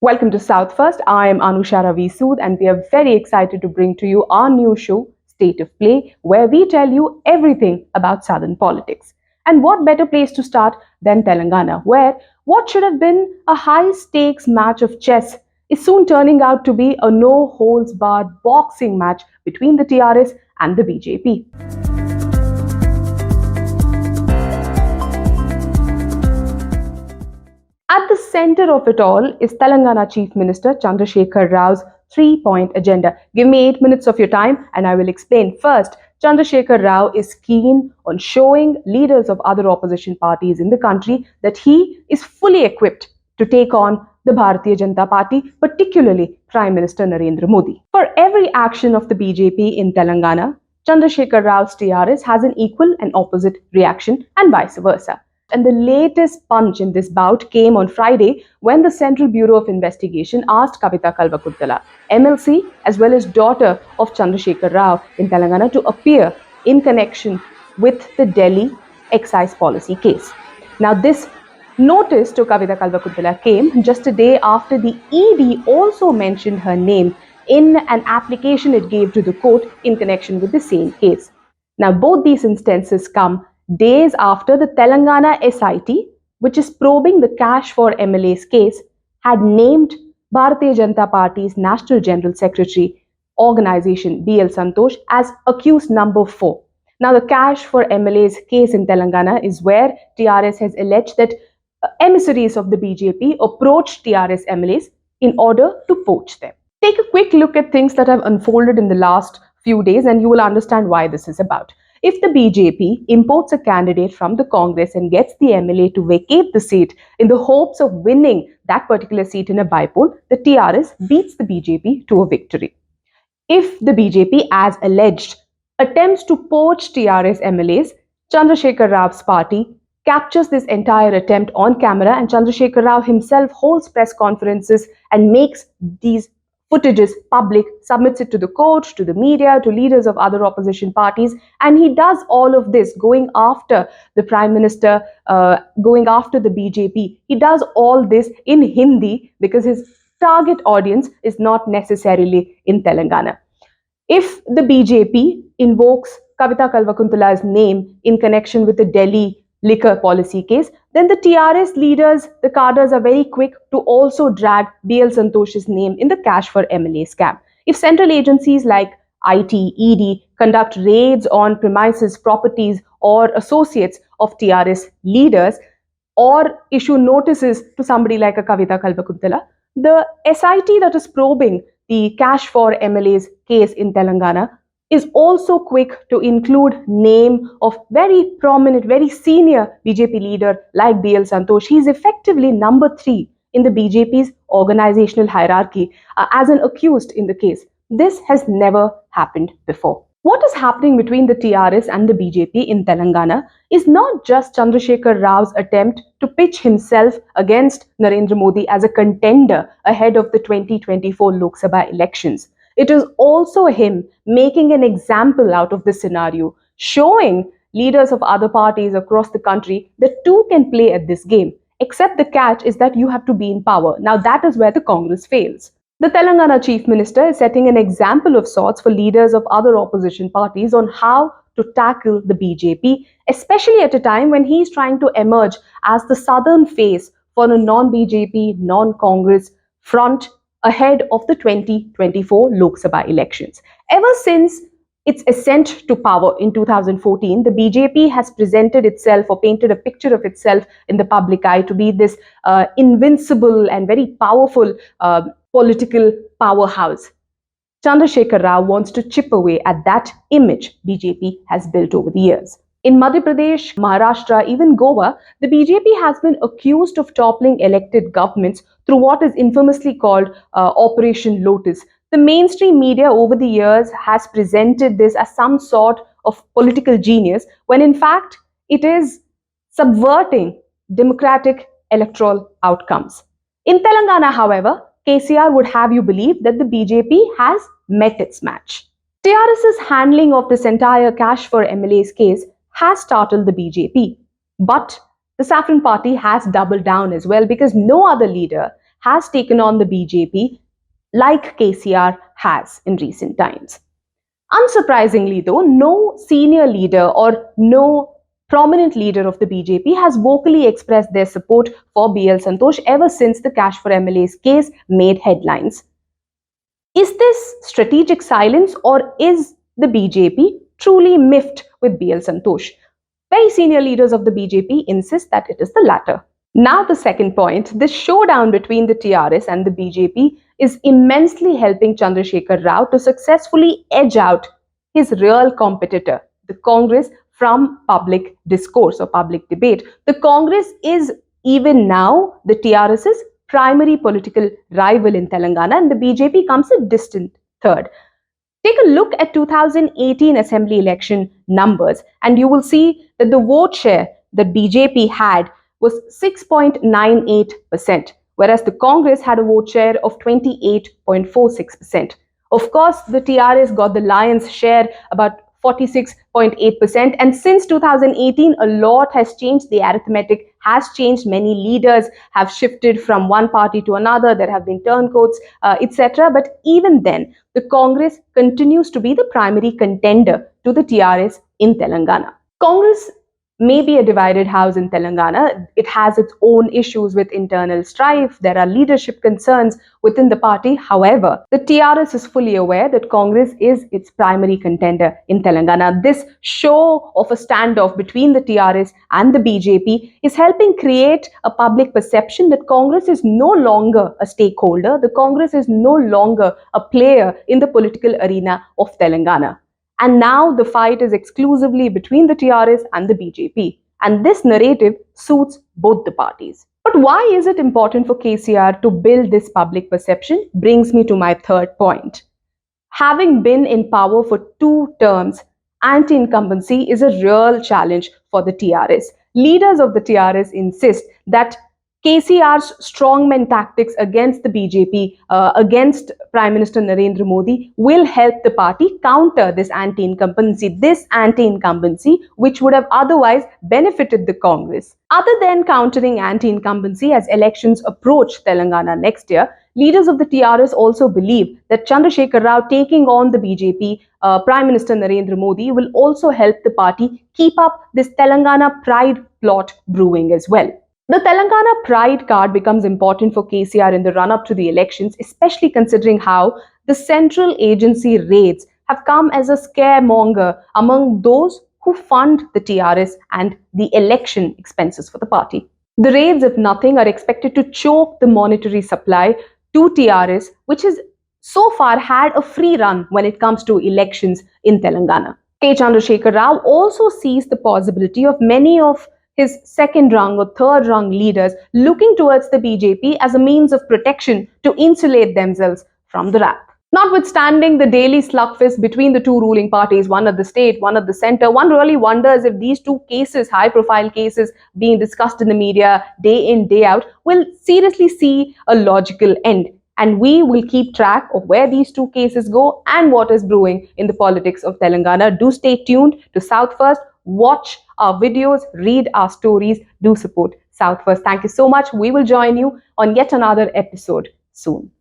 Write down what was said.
Welcome to South First. I am Anusha Ravi Sood, and we are very excited to bring to you our new show, State of Play, where we tell you everything about Southern politics. And what better place to start than Telangana, where what should have been a high stakes match of chess is soon turning out to be a no holds barred boxing match between the TRS and the BJP. At the center of it all is Telangana Chief Minister Chandrashekar Rao's three-point agenda. Give me 8 minutes of your time and I will explain. First, Chandrashekar Rao is keen on showing leaders of other opposition parties in the country that he is fully equipped to take on the Bharatiya Janata Party, particularly Prime Minister Narendra Modi. For every action of the BJP in Telangana, Chandrashekar Rao's TRS has an equal and opposite reaction and vice versa. And the latest punch in this bout came on Friday when the Central Bureau of Investigation asked Kavita Kalvakuntala, MLC as well as daughter of Chandrashekar Rao in Telangana, to appear in connection with the Delhi excise policy case. Now, this notice to Kavita Kalvakuntala came just a day after the ED also mentioned her name in an application it gave to the court in connection with the same case. Now, both these instances come days after the Telangana SIT, which is probing the cash for MLA's case, had named Bharatiya Janata Party's National General Secretary organization BL Santosh as accused number 4. Now, the cash for MLA's case in Telangana is where TRS has alleged that emissaries of the BJP approached TRS MLAs in order to poach them. Take a quick look at things that have unfolded in the last few days and you will understand why this is about. If the BJP imports a candidate from the Congress and gets the MLA to vacate the seat in the hopes of winning that particular seat in a bypoll, the TRS beats the BJP to a victory. If the BJP, as alleged, attempts to poach TRS MLAs, Chandrashekar Rao's party captures this entire attempt on camera, and Chandrashekar Rao himself holds press conferences and makes these footages public, submits it to the court, to the media, to leaders of other opposition parties, and he does all of this going after the Prime Minister, going after the BJP. He does all this in Hindi because his target audience is not necessarily in Telangana. If the BJP invokes Kavita Kalvakuntala's name in connection with the Delhi liquor policy case, then the TRS leaders, the cadres, are very quick to also drag BL Santosh's name in the cash for MLA scam. If central agencies like IT, ED conduct raids on premises, properties, or associates of TRS leaders, or issue notices to somebody like a Kavita Kalvakuntala, the SIT that is probing the cash for MLA's case in Telangana is also quick to include name of very prominent, very senior BJP leader like BL Santosh. He is effectively number 3 in the BJP's organizational hierarchy as an accused in the case. This has never happened before. What is happening between the TRS and the BJP in Telangana is not just Chandrashekar Rao's attempt to pitch himself against Narendra Modi as a contender ahead of the 2024 Lok Sabha elections. It is also him making an example out of this scenario, showing leaders of other parties across the country that too can play at this game. Except the catch is that you have to be in power. Now that is where the Congress fails. The Telangana Chief Minister is setting an example of sorts for leaders of other opposition parties on how to tackle the BJP, especially at a time when he is trying to emerge as the southern face for a non-BJP, non-Congress front ahead of the 2024 Lok Sabha elections. Ever since its ascent to power in 2014, the BJP has presented itself or painted a picture of itself in the public eye to be this invincible and very powerful political powerhouse. Chandrashekar Rao wants to chip away at that image BJP has built over the years. In Madhya Pradesh, Maharashtra, even Goa, the BJP has been accused of toppling elected governments through what is infamously called Operation Lotus. The mainstream media over the years has presented this as some sort of political genius, when in fact it is subverting democratic electoral outcomes. In Telangana, however, KCR would have you believe that the BJP has met its match. TRS's handling of this entire cash for MLA's case has startled the BJP. But the Saffron Party has doubled down as well, because no other leader has taken on the BJP like KCR has in recent times. Unsurprisingly, though, no senior leader or no prominent leader of the BJP has vocally expressed their support for BL Santosh ever since the Cash for MLAs case made headlines. Is this strategic silence, or is the BJP truly miffed with BL Santosh? Very senior leaders of the BJP insist that it is the latter. Now, the second point, this showdown between the TRS and the BJP is immensely helping Chandrashekar Rao to successfully edge out his real competitor, the Congress, from public discourse or public debate. The Congress is even now the TRS's primary political rival in Telangana, and the BJP comes a distant third. Take a look at 2018 assembly election numbers, and you will see that the vote share that BJP had was 6.98%, whereas the Congress had a vote share of 28.46%. Of course, the TRS got the lion's share, about 46.8%, and since 2018 a lot has changed. The arithmetic has changed. Many leaders have shifted from one party to another. There have been turncoats, etc. But even then, the Congress continues to be the primary contender to the TRS in Telangana. Congress may be a divided house in Telangana. It has its own issues with internal strife. There are leadership concerns within the party. However, the TRS is fully aware that Congress is its primary contender in Telangana. This show of a standoff between the TRS and the BJP is helping create a public perception that Congress is no longer a stakeholder. The Congress is no longer a player in the political arena of Telangana. And now the fight is exclusively between the TRS and the BJP. And this narrative suits both the parties. But why is it important for KCR to build this public perception? Brings me to my third point. Having been in power for 2 terms, anti-incumbency is a real challenge for the TRS. Leaders of the TRS insist that KCR's strongman tactics against the BJP, against Prime Minister Narendra Modi, will help the party counter this anti-incumbency, which would have otherwise benefited the Congress. Other than countering anti-incumbency as elections approach Telangana next year, leaders of the TRS also believe that Chandrashekar Rao taking on the BJP, Prime Minister Narendra Modi, will also help the party keep up this Telangana pride plot brewing as well. The Telangana pride card becomes important for KCR in the run-up to the elections, especially considering how the central agency raids have come as a scaremonger among those who fund the TRS and the election expenses for the party. The raids, if nothing, are expected to choke the monetary supply to TRS, which has so far had a free run when it comes to elections in Telangana. K. Chandrashekar Rao also sees the possibility of many of his second rung or third rung leaders looking towards the BJP as a means of protection to insulate themselves from the wrath. Notwithstanding the daily slugfest between the 2 ruling parties, one at the state, one at the center, one really wonders if these 2 cases, high-profile cases being discussed in the media day in, day out, will seriously see a logical end. And we will keep track of where these 2 cases go and what is brewing in the politics of Telangana. Do stay tuned to South First. Watch our videos, read our stories, do support South First. Thank you so much. We will join you on yet another episode soon.